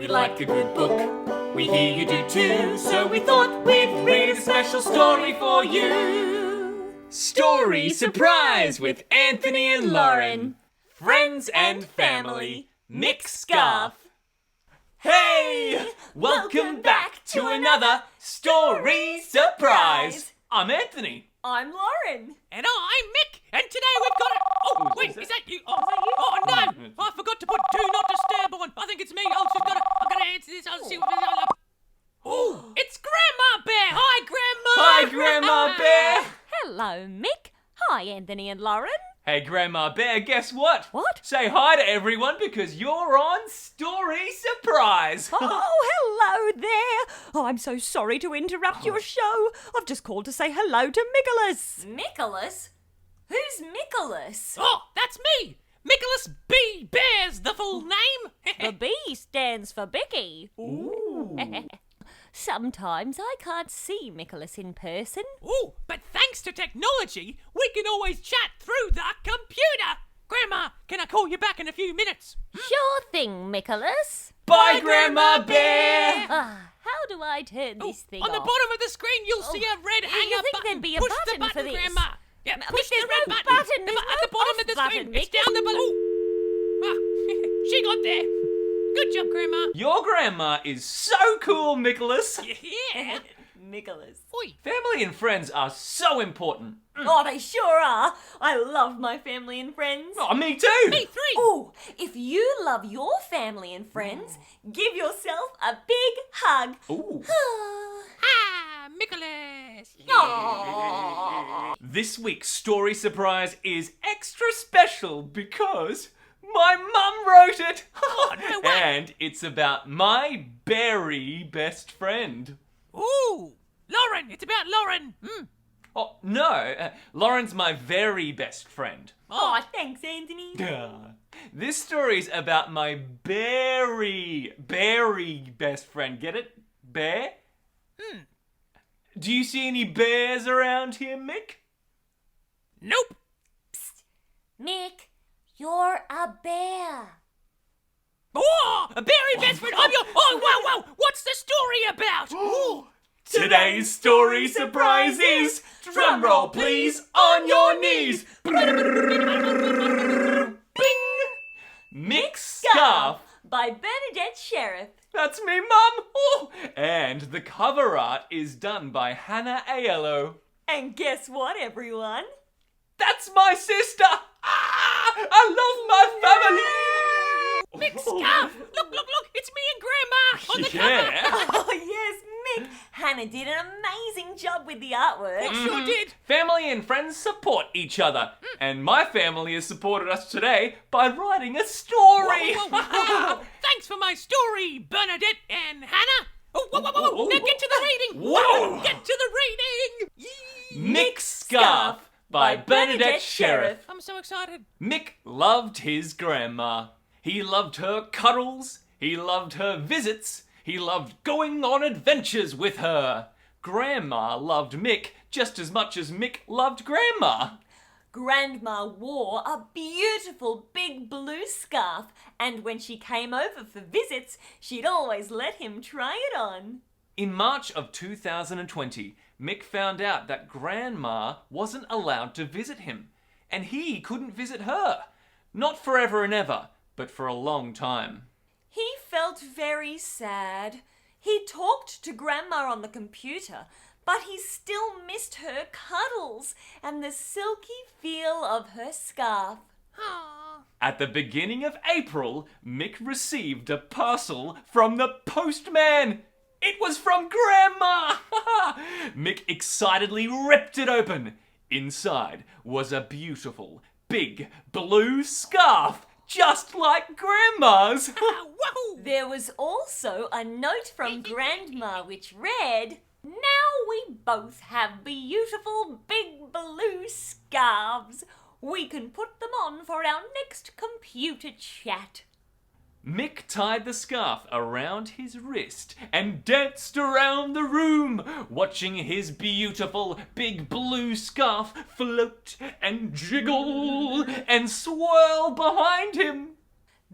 We like a good book, we hear you do too, so we thought we'd read a special story for you. Story Surprise with Anthony and Lauren. Friends and family, Micks Scarf. Hey! Welcome back to another Story Surprise. I'm Anthony. I'm Lauren. And I'm Mick. And today we've got a... Oh, wait, is that you? Oh, no. I forgot to put Do Not Disturb on. I think it's me. I've got to answer this. I'll see what... Oh, it's Grandma Bear. Hi, Grandma. Hi, Grandma Bear. Hello, Mick. Hi, Anthony and Lauren. Hey, Grandma Bear, guess what? What? Say hi to everyone because you're on Story Surprise. Oh, hello there. Oh, I'm so sorry to interrupt your show. I've just called to say hello to Nicholas. Nicholas? Who's Nicholas? Oh, that's me. Nicholas B. Bear's the full name. The B stands for Bicky. Ooh. Sometimes I can't see Nicholas in person. Oh, but thanks to technology, we can always chat through the computer. Grandma, can I call you back in a few minutes? Sure thing, Nicholas. Bye, Grandma Bear. How do I turn this thing on off? the bottom of the screen, you'll see a red hanger think button. there'd be a Push button the button for this? Grandma. Yeah, push the there's red no button. button. There's At the no bottom of the off screen. button, It's Mick. down the bottom. She got there. Good job, Grandma. Your grandma is so cool, Nicholas. Yeah. Nicholas. Oi. Family and friends are so important. Oh, they sure are. I love my family and friends. Oh, me too. Me three. Oh, if you love your family and friends, give yourself a big hug. Ooh. Ah, Nicholas. Aww. This week's Story Surprise is extra special because my mum wrote it. Oh, no way. And it's about my berry best friend. Ooh, Lauren. It's about Lauren. Oh, no, Lauren's my very best friend. Oh, thanks, Anthony. This story's about my berry best friend. Get it? Bear? Do you see any bears around here, Mick? Nope. Mick, you're a bear. Oh, a berry best friend. I'm your... Oh, wow. What's the story about? Ooh. Today's story surprise is, drumroll please, on your knees. Bing! Micks Scarf. By Bernadette Sherriff. That's me, Mum. Oh. And the cover art is done by Hannah Aiello. And guess what, everyone? That's my sister. I love my family. Micks Scarf. Look. It's me and Grandma on the cover. Oh, yes, Mick. Hannah did an amazing job with the artwork. Sure did. Family and friends support each other. And my family has supported us today by writing a story. Whoa. Thanks for my story, Bernadette and Hannah. Whoa. Now get to the reading. Whoa. Get to the reading. Micks Scarf by Bernadette Sherriff. I'm so excited. Mick loved his grandma. He loved her cuddles. He loved her visits. He loved going on adventures with her. Grandma loved Mick just as much as Mick loved Grandma. Grandma wore a beautiful big blue scarf, and when she came over for visits, she'd always let him try it on. In March of 2020, Mick found out that Grandma wasn't allowed to visit him, and he couldn't visit her. Not forever and ever, but for a long time. He felt very sad. He talked to Grandma on the computer, but he still missed her cuddles and the silky feel of her scarf. Aww. At the beginning of April, Mick received a parcel from the postman. It was from Grandma! Mick excitedly ripped it open. Inside was a beautiful, big, blue scarf, just like Grandma's. Whoa. There was also a note from Grandma which read, "Now we both have beautiful big blue scarves. We can put them on for our next computer chat." Mick tied the scarf around his wrist and danced around the room, watching his beautiful big blue scarf float and jiggle and swirl behind him.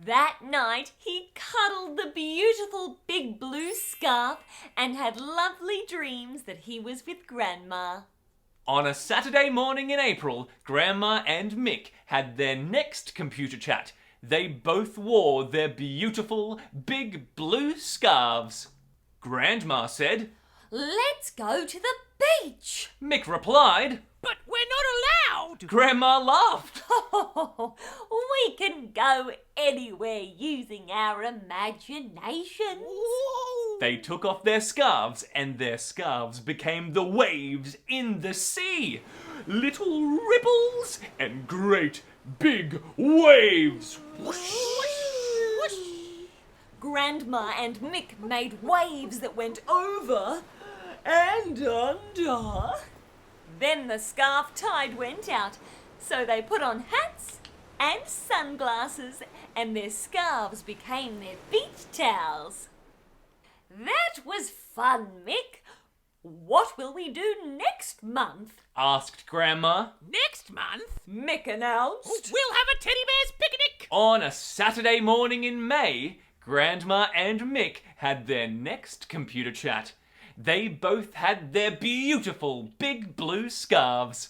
That night, he cuddled the beautiful big blue scarf and had lovely dreams that he was with Grandma. On a Saturday morning in April, Grandma and Mick had their next computer chat. They both wore their beautiful big blue scarves. Grandma said, "Let's go to the beach." Mick replied, But we're not allowed. Grandma laughed. We can go anywhere using our imaginations. Whoa. They took off their scarves and their scarves became the waves in the sea. Little ripples and great big waves. Whoosh. Grandma and Mick made waves that went over and under. Then the scarf tide went out, so they put on hats and sunglasses, and their scarves became their beach towels. That was fun, Mick. What will we do next month? Asked Grandma. Next month, Mick announced. we'll have a teddy bear's picnic. On a Saturday morning in May, Grandma and Mick had their next computer chat. They both had their beautiful big blue scarves.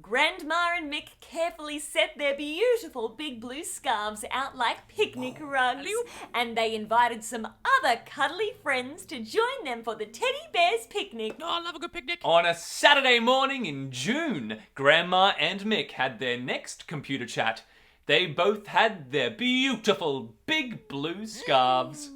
Grandma and Mick carefully set their beautiful big blue scarves out like picnic rugs, and they invited some other cuddly friends to join them for the teddy bear's picnic. Oh, I love a good picnic. On a Saturday morning in June, Grandma and Mick had their next computer chat. They both had their beautiful big blue scarves.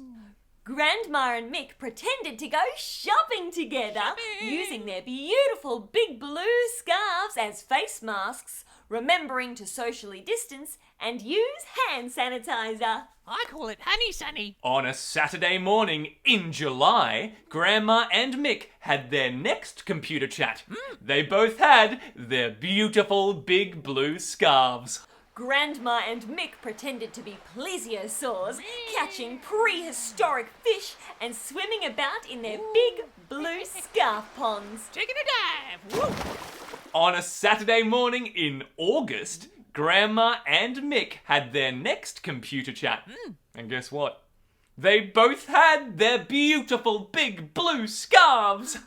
Grandma and Mick pretended to go shopping together, using their beautiful big blue scarves as face masks, remembering to socially distance and use hand sanitizer. I call it Honey Sunny. On a Saturday morning in July, Grandma and Mick had their next computer chat. They both had their beautiful big blue scarves. Grandma and Mick pretended to be plesiosaurs, catching prehistoric fish and swimming about in their big blue scarf ponds. Taking a dive. Woo. On a Saturday morning in August, Grandma and Mick had their next computer chat. And guess what? They both had their beautiful big blue scarves.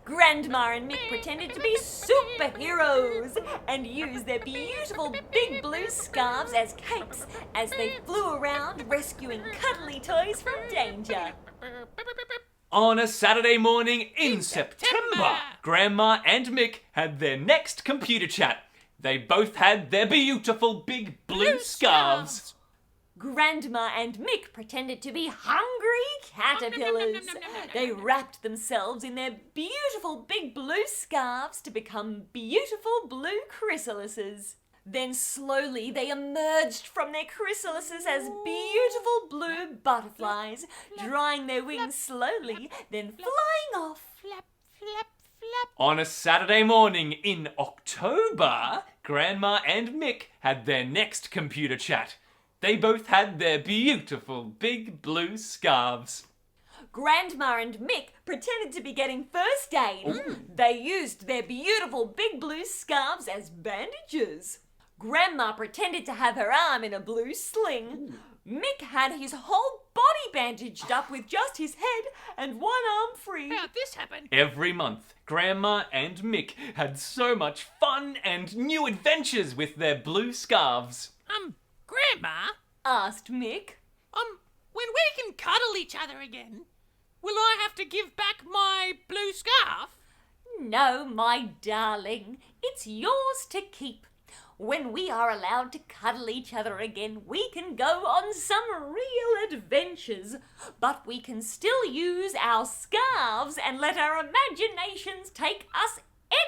Grandma and Mick pretended to be superheroes and used their beautiful big blue scarves as capes as they flew around rescuing cuddly toys from danger. On a Saturday morning in September, Grandma and Mick had their next computer chat. They both had their beautiful big blue scarves. Grandma and Mick pretended to be hungry caterpillars. They wrapped themselves in their beautiful big blue scarves to become beautiful blue chrysalises. Then slowly they emerged from their chrysalises as beautiful blue butterflies, drying their wings slowly, then flying off. Flap, flap, flap. On a Saturday morning in October, Grandma and Mick had their next computer chat. They both had their beautiful big blue scarves. Grandma and Mick pretended to be getting first aid. They used their beautiful big blue scarves as bandages. Grandma pretended to have her arm in a blue sling. Mick had his whole body bandaged up with just his head and one arm free. How'd this happen? Every month, Grandma and Mick had so much fun and new adventures with their blue scarves. Grandma, Asked Mick. when we can cuddle each other again, will I have to give back my blue scarf? No, my darling, it's yours to keep. When we are allowed to cuddle each other again, we can go on some real adventures. But we can still use our scarves and let our imaginations take us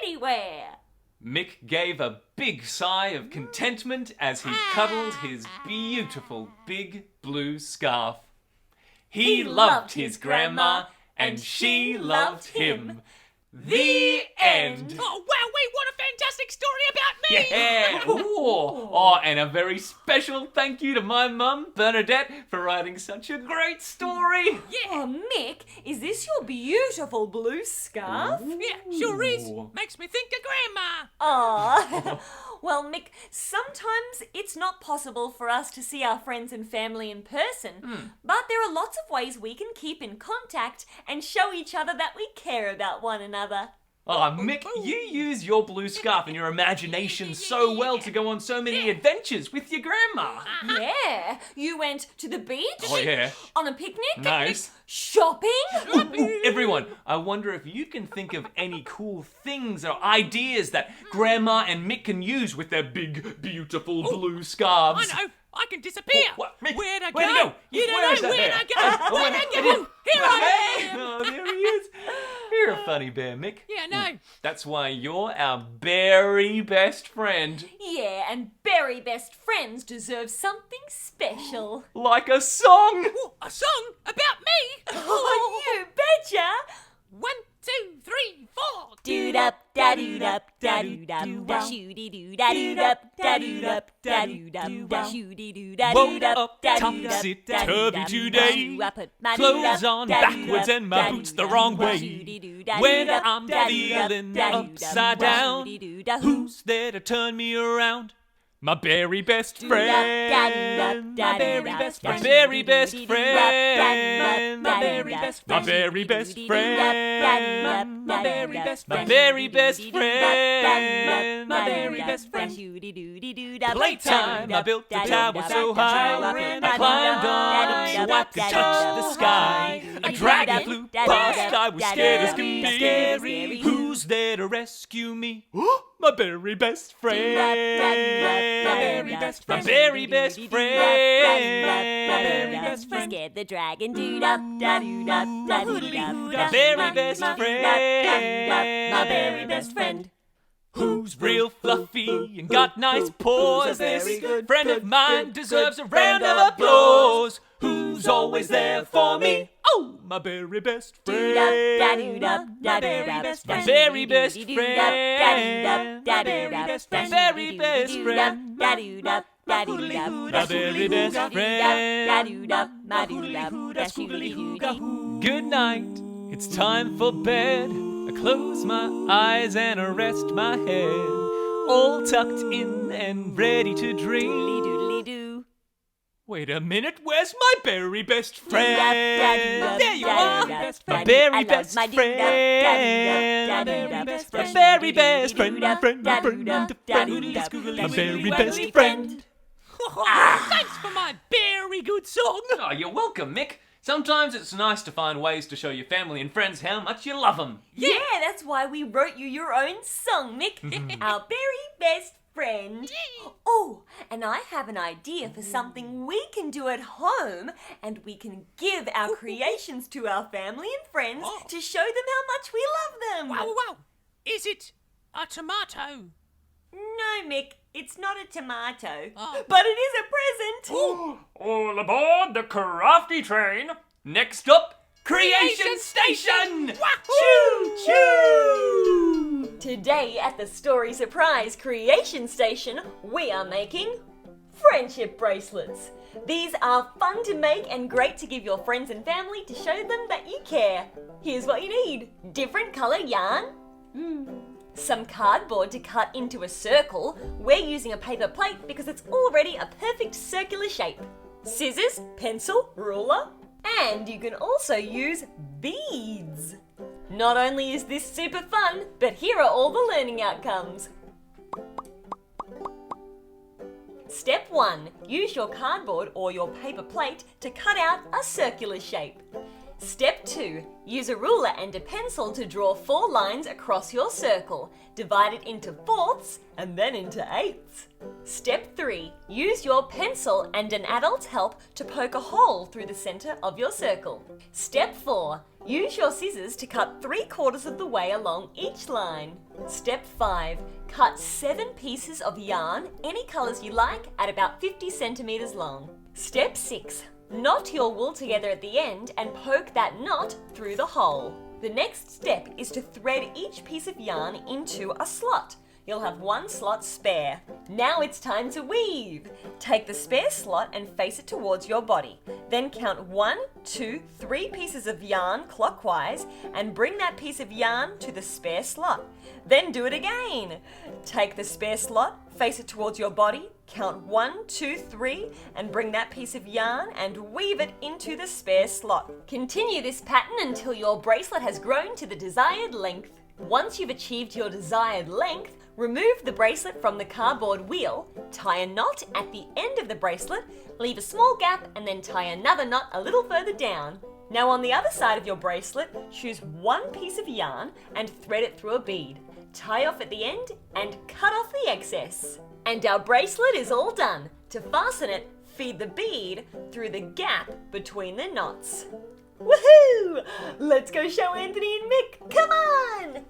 anywhere. Mick gave a big sigh of contentment as he cuddled his beautiful big blue scarf. He loved his grandma and she loved him. The end. Oh, wow, wait, what a fantastic story about me! Yeah! Ooh. Oh, and a very special thank you to my mum, Bernadette, for writing such a great story. Yeah, Oh, Mick, is this your beautiful blue scarf? yeah, sure is. Makes me think of Grandma. Aw, Well, Mick, sometimes it's not possible for us to see our friends and family in person, but there are lots of ways we can keep in contact and show each other that we care about one another. Oh, Mick, you use your blue scarf and your imagination so well to go on so many adventures with your grandma. Yeah, you went to the beach? Oh, yeah. On a picnic? Nice. Shopping? Everyone, I wonder if you can think of any cool things or ideas that Grandma and Mick can use with their big, beautiful blue scarves. I know. I can disappear. What? Mick, Where'd I go? where'd he go? You don't Where is know that where'd bear? I go? Where'd I go? Here I am. Oh, there he is. You're a funny bear, Mick. Yeah, no. That's why you're our very best friend. Yeah, and very best friends deserve something special. Like a song. Ooh, a song about me. Oh, you betcha! 1, 2, 3, 4. Dood-up, da-dood-up, da-dood-up, shooty-doo-da-dood-up, da-dood-up, da-dood-up, shooty-doo-da-dood-up, Woke up topsy-turvy today. Clothes on backwards and my boots the wrong way. When I'm feeling upside down, who's there to turn me around? My very best friend. My very best friend. My very best friend. My very best friend. My very best friend. My very best friend. My very best friend. My very best friend. Playtime, I built a tower so high, I climbed on it so I could touch the sky. A dragon flew past, I was scared as can be. Who's there to rescue me? My very best friend. My very best friend. My very best friend. My very best friend. Scared the dragon, dood-up, da-dood-up, da-dood-up. My very best friend. My very best friend. Who's real fluffy and got nice paws? This friend of mine deserves a round of applause. Who's always there for me? Oh, my very best friend. My very best friend. My very best friend. My very best friend. My very best friend. My very best friend. Good night. It's time for bed. I close my eyes and I rest my head, all tucked in and ready to dream. Wait a minute, where's my very best friend? There you are, my very best friend. My very best friend. My very best friend. Thanks for my very good song. Oh, you're welcome, Mick. Sometimes it's nice to find ways to show your family and friends how much you love them. Yeah, that's why we wrote you your own song, Mick. Our very best friend. Oh, and I have an idea for something we can do at home, and we can give our creations to our family and friends to show them how much we love them. Wow. Is it a tomato? No, Mick, it's not a tomato, Oh. but it is a present. All aboard the crafty train. Next up, Creation Station! Choo choo! Today at the Story Surprise Creation Station, we are making friendship bracelets. These are fun to make and great to give your friends and family to show them that you care. Here's what you need. Different colour yarn. Some cardboard to cut into a circle. We're using a paper plate because it's already a perfect circular shape. Scissors, pencil, ruler, and you can also use beads. Not only is this super fun, but here are all the learning outcomes. Step 1. Use your cardboard or your paper plate to cut out a circular shape. Step 2. Use a ruler and a pencil to draw 4 lines across your circle. Divide it into fourths and then into eighths. Step 3. Use your pencil and an adult's help to poke a hole through the centre of your circle. Step 4. Use your scissors to cut 3/4 of the way along each line. Step 5. Cut 7 pieces of yarn, any colours you like, at about 50 centimetres long. Step 6. Knot your wool together at the end and poke that knot through the hole. The next step is to thread each piece of yarn into a slot. You'll have 1 slot spare. Now it's time to weave. Take the spare slot and face it towards your body. Then count 1, 2, 3 pieces of yarn clockwise and bring that piece of yarn to the spare slot. Then do it again. Take the spare slot, face it towards your body, count 1, 2, 3 and bring that piece of yarn and weave it into the spare slot. Continue this pattern until your bracelet has grown to the desired length. Once you've achieved your desired length, remove the bracelet from the cardboard wheel, tie a knot at the end of the bracelet, leave a small gap and then tie another knot a little further down. Now on the other side of your bracelet, choose 1 piece of yarn and thread it through a bead. Tie off at the end and cut off the excess. And our bracelet is all done. To fasten it, feed the bead through the gap between the knots. Woohoo! Let's go show Anthony and Mick. Come on!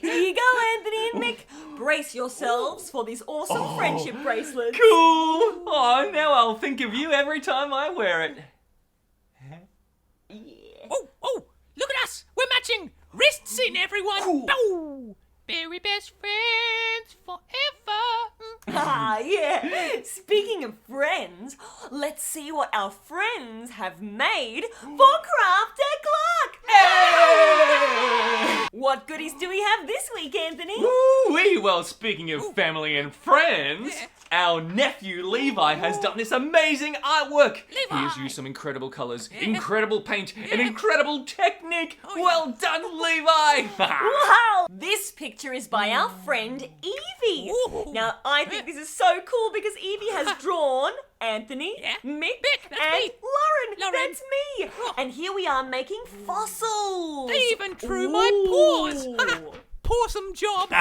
Here you go, Anthony and Mick. Brace yourselves for these awesome friendship bracelets. Cool! Oh, now I'll think of you every time I wear it. Yeah. Oh, look at us. We're matching. Wrists in, everyone. Cool. Oh, very best friends forever. Ah, yeah. Speaking of friends, let's see what our friends have made for Craft a Clock. Hey! What goodies do we have this week, Anthony? Woo-wee! Well, speaking of family and friends, our nephew Levi has done this amazing artwork. Levi! He has used some incredible colours, incredible paint, and incredible technique. Well done, Levi! Wow! This picture is by our friend Evie. Ooh. Now, I think this is so cool because Evie has drawn Anthony, Yeah. Mick, that's and me. Lauren. Lauren. That's me. And here we are making fossils. They even drew my paws. Pawsome job.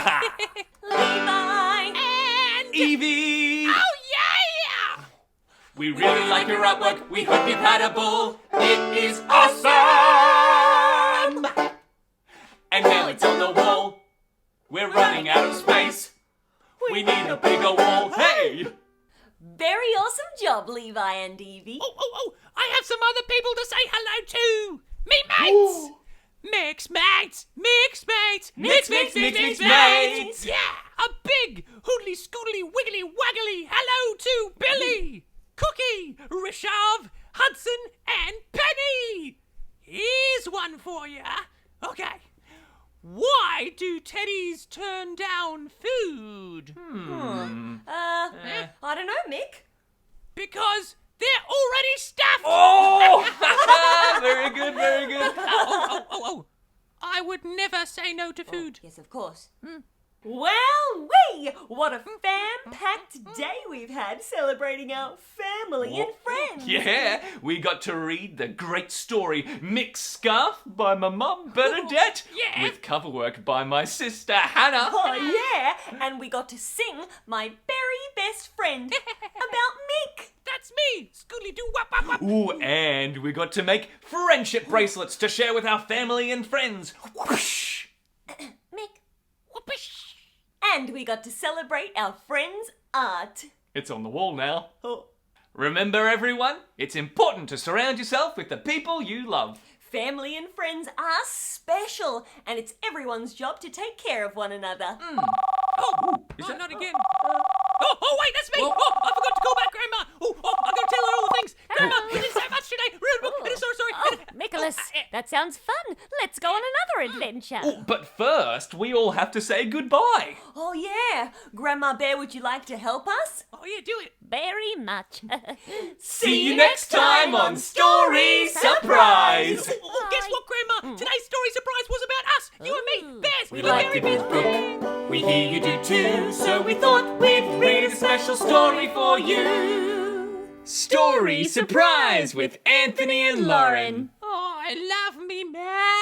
Levi. And Evie! oh yeah! We really like your artwork. We hope you've had a ball. It is awesome! And now it's on the wall. We're running out of space. We need a bigger wall. Hey! Very awesome job, Levi and Evie. Oh! I have some other people to say hello to. Me mates. Micks mates. Micks mates. Yeah, a big hoodly scoodly wiggly waggly hello to Billy, Cookie, Rishav, Hudson, and Penny. Here's one for you. Okay. Why do teddies turn down food? I don't know, Mick. Because they're already stuffed. Oh! Very good, very good. Oh. I would never say no to food. Yes, of course. Well, what a fan-packed day we've had celebrating our family and friends. Yeah, we got to read the great story Micks Scarf by my mum, Bernadette, Yeah. with cover work by my sister, Hannah. Oh, yeah, and we got to sing My Very Best Friend about Mick. That's me. Scoodly doo wap wap wap. Ooh, and we got to make friendship bracelets to share with our family and friends. Whoosh. Mick. Whoopish. And we got to celebrate our friends' art. It's on the wall now. Oh. Remember, everyone, it's important to surround yourself with the people you love. Family and friends are special, and it's everyone's job to take care of one another. Not again. Oh, wait, that's me. Oh, I forgot to call back Grandma. Oh, I got to tell her all the things. Grandma, we did so much today. Sorry. Oh, Nicholas, that sounds fun. Let's go on another adventure. Oh, but first, we all have to say goodbye. Oh, yeah. Grandma Bear, would you like to help us? Oh, yeah, do it. Very much. See you next time on Story Surprise. Oh, guess what, Grandma? Today's story surprise was about us. You and me. Bears. We We're like very the big best book. We hear you do too, so we thought we'd read a special story for you. Story Surprise with Anthony and Lauren. Oh, I love me, man.